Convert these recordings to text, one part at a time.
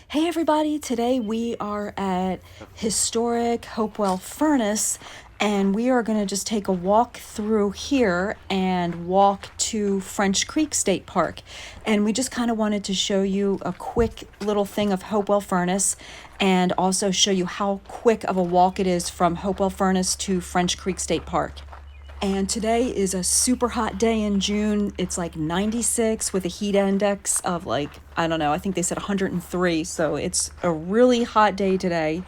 Hey everybody, today we are at Historic Hopewell Furnace and we are going to just take a walk through here and walk to French Creek State Park. And we just kind of wanted to show you a quick little thing of Hopewell Furnace and also show you how quick of a walk it is from Hopewell Furnace to French Creek State Park. And today is a super hot day in June. It's like 96 with a heat index of like, I don't know, I think they said 103. So it's a really hot day today.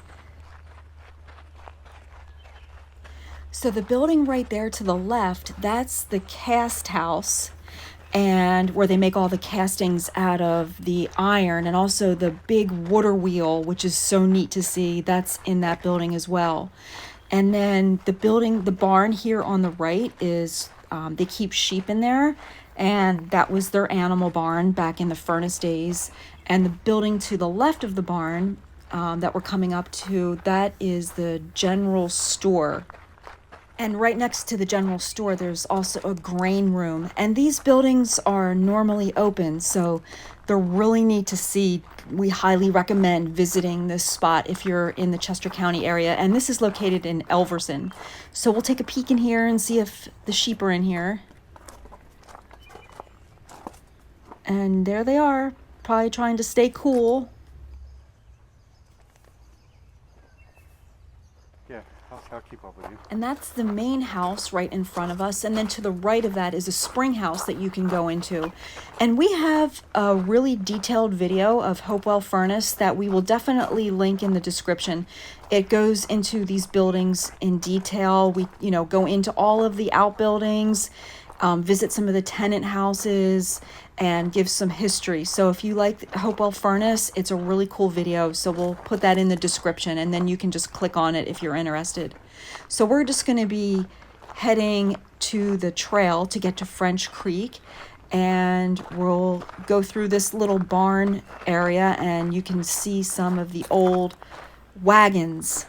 So the building right there to the left, that's the cast house, and where they make all the castings out of the iron, and also the big water wheel, which is so neat to see. That's in that building as well. And then the building, the barn here on the right is, they keep sheep in there, and that was their animal barn back in the furnace days. And the building to the left of the barn, that we're coming up to, that is the general store. And right next to the general store, there's also a grain room. And these buildings are normally open, so they're really neat to see. We highly recommend visiting this spot if you're in the Chester County area. And this is located in Elverson. So we'll take a peek in here and see if the sheep are in here. And there they are, probably trying to stay cool. Yeah, I'll keep up with you. And that's the main house right in front of us. And then to the right of that is a spring house that you can go into. And we have a really detailed video of Hopewell Furnace that we will definitely link in the description. It goes into these buildings in detail. We, go into all of the outbuildings, visit some of the tenant houses, and give some history. So if you like Hopewell Furnace, it's a really cool video. So we'll put that in the description, and then you can just click on it if you're interested. So we're just going to be heading to the trail to get to French Creek, and we'll go through this little barn area, and you can see some of the old wagons.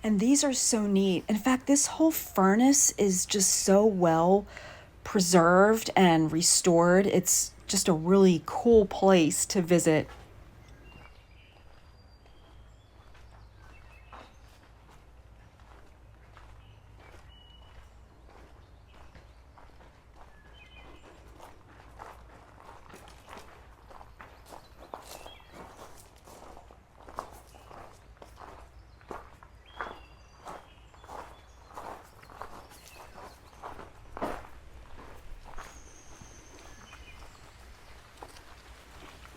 And these are so neat. In fact, this whole furnace is just so well preserved and restored. It's just a really cool place to visit.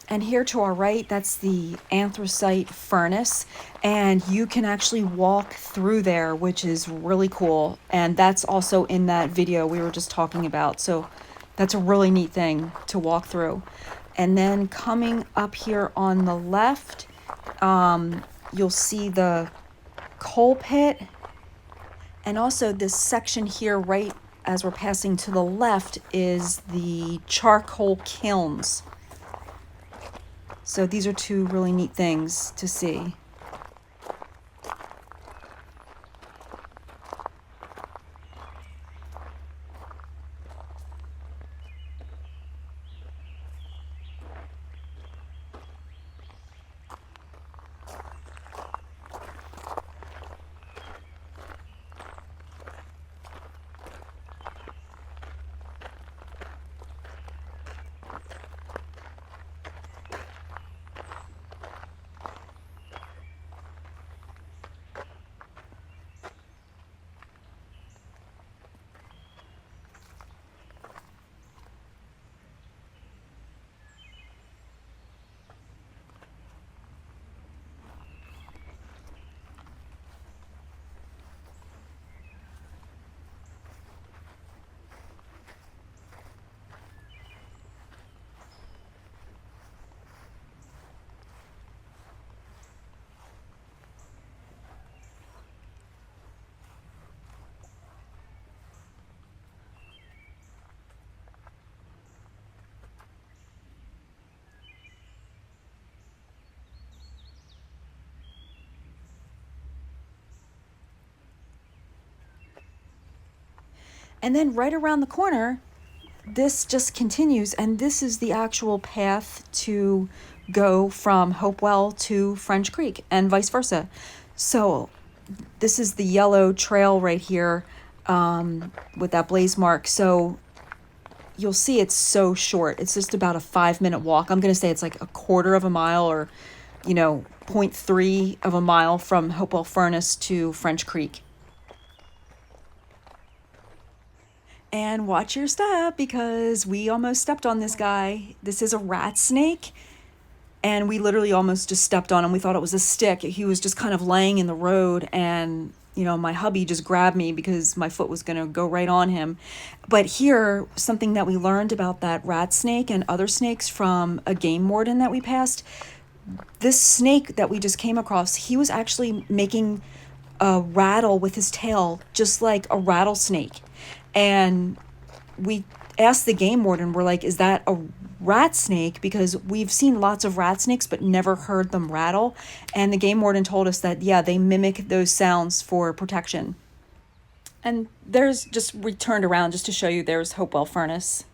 And here to our right, that's the anthracite furnace. And you can actually walk through there, which is really cool. And that's also in that video we were just talking about. So that's a really neat thing to walk through. And then coming up here on the left, you'll see the coal pit. And also this section here, right as we're passing to the left, is the charcoal kilns. So these are two really neat things to see. And then right around the corner, this just continues, and this is the actual path to go from Hopewell to French Creek and vice versa. So this is the yellow trail right here, with that blaze mark. So you'll see it's so short. It's just about a 5-minute walk. I'm going to say it's like a quarter of a mile, or, 0.3 of a mile from Hopewell Furnace to French Creek. And watch your step, because we almost stepped on this guy. This is a rat snake, and we literally almost just stepped on him. We thought it was a stick. He was just kind of laying in the road, and my hubby just grabbed me because my foot was going to go right on him. But here, something that we learned about that rat snake and other snakes from a game warden that we passed, this snake that we just came across, he was actually making a rattle with his tail, just like a rattlesnake. And we asked the game warden, we're like, is that a rat snake? Because we've seen lots of rat snakes, but never heard them rattle. And the game warden told us that, yeah, they mimic those sounds for protection. And there's, just returned around just to show you, there's Hopewell Furnace.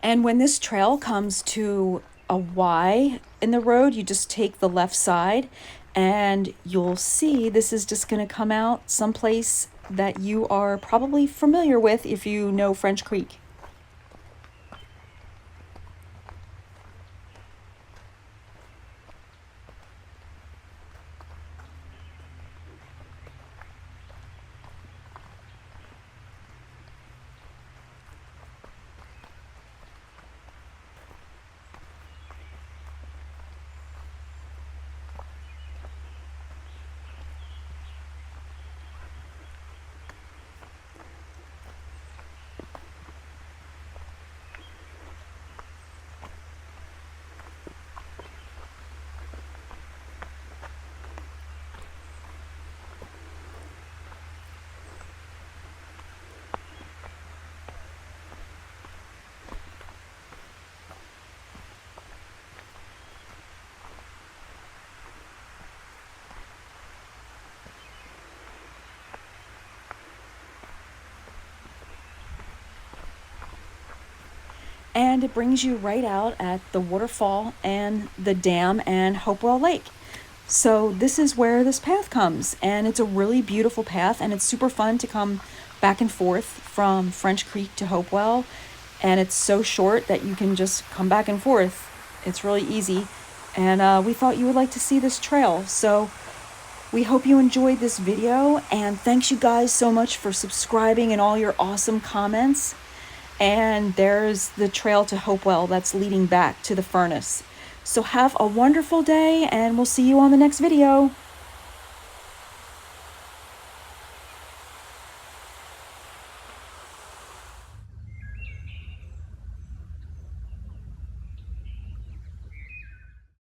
And when this trail comes to a Y in the road, you just take the left side, and you'll see this is just going to come out someplace that you are probably familiar with if you know French Creek. And it brings you right out at the waterfall and the dam and Hopewell Lake. So this is where this path comes, and it's a really beautiful path, and it's super fun to come back and forth from French Creek to Hopewell, and it's so short that you can just come back and forth. It's really easy, and we thought you would like to see this trail. So we hope you enjoyed this video, and thanks you guys so much for subscribing and all your awesome comments. And there's the trail to Hopewell that's leading back to the furnace. So have a wonderful day, and we'll see you on the next video.